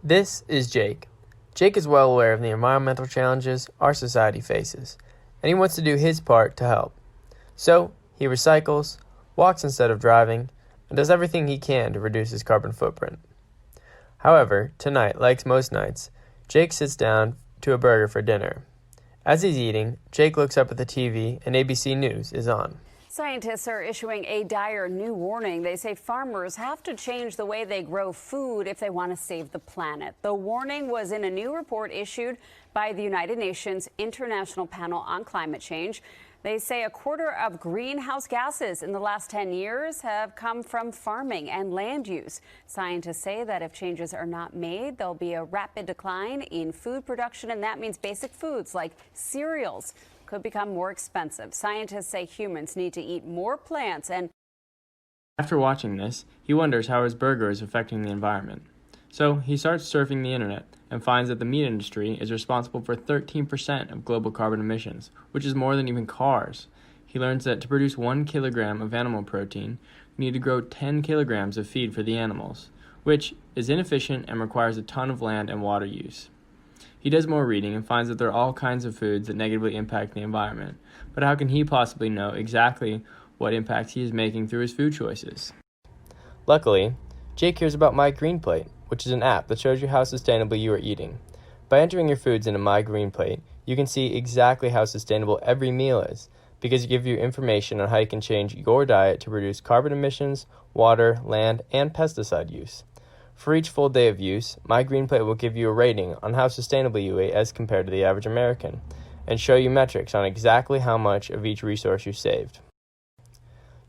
This is Jake. Jake is well aware of the environmental challenges our society faces, and he wants to do his part to help. So, he recycles, walks instead of driving, and does everything he can to reduce his carbon footprint. However, tonight, like most nights, Jake sits down to a burger for dinner. As he's eating, Jake looks up at the TV and ABC News is on. Scientists are issuing a dire new warning. They say farmers have to change the way they grow food if they want to save the planet. The warning was in a new report issued by the United Nations International Panel on Climate Change. They say a quarter of greenhouse gases in the last 10 years have come from farming and land use. Scientists say that if changes are not made, there'll be a rapid decline in food production, and that means basic foods like cereals could become more expensive. Scientists say humans need to eat more plants and... After watching this, he wonders how his burger is affecting the environment. So he starts surfing the internet and finds that the meat industry is responsible for 13% of global carbon emissions, which is more than even cars. He learns that to produce 1 kilogram of animal protein, you need to grow 10 kilograms of feed for the animals, which is inefficient and requires a ton of land and water use. He does more reading and finds that there are all kinds of foods that negatively impact the environment, but how can he possibly know exactly what impacts he is making through his food choices? Luckily, Jake hears about MyGreenPlate, which is an app that shows you how sustainable you are eating. By entering your foods into MyGreenPlate, you can see exactly how sustainable every meal is, because it gives you information on how you can change your diet to reduce carbon emissions, water, land, and pesticide use. For each full day of use, MyGreenPlate will give you a rating on how sustainable you ate as compared to the average American, and show you metrics on exactly how much of each resource you saved.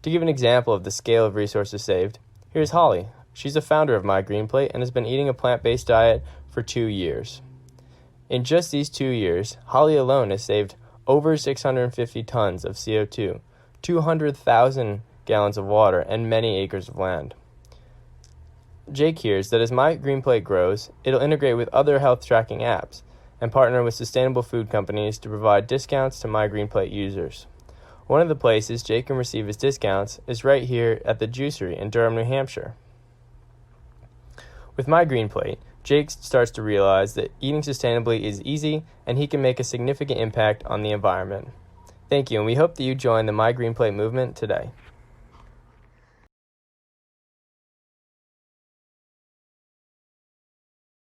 To give an example of the scale of resources saved, here's Holly. She's a founder of MyGreenPlate and has been eating a plant-based diet for 2 years. In just these 2 years, Holly alone has saved over 650 tons of CO2, 200,000 gallons of water, and many acres of land. Jake hears that as MyGreenPlate grows, it'll integrate with other health tracking apps and partner with sustainable food companies to provide discounts to MyGreenPlate users. One of the places Jake can receive his discounts is right here at the Juicery in Durham, New Hampshire. With MyGreenPlate, Jake starts to realize that eating sustainably is easy and he can make a significant impact on the environment. Thank you, and we hope that you join the MyGreenPlate movement today.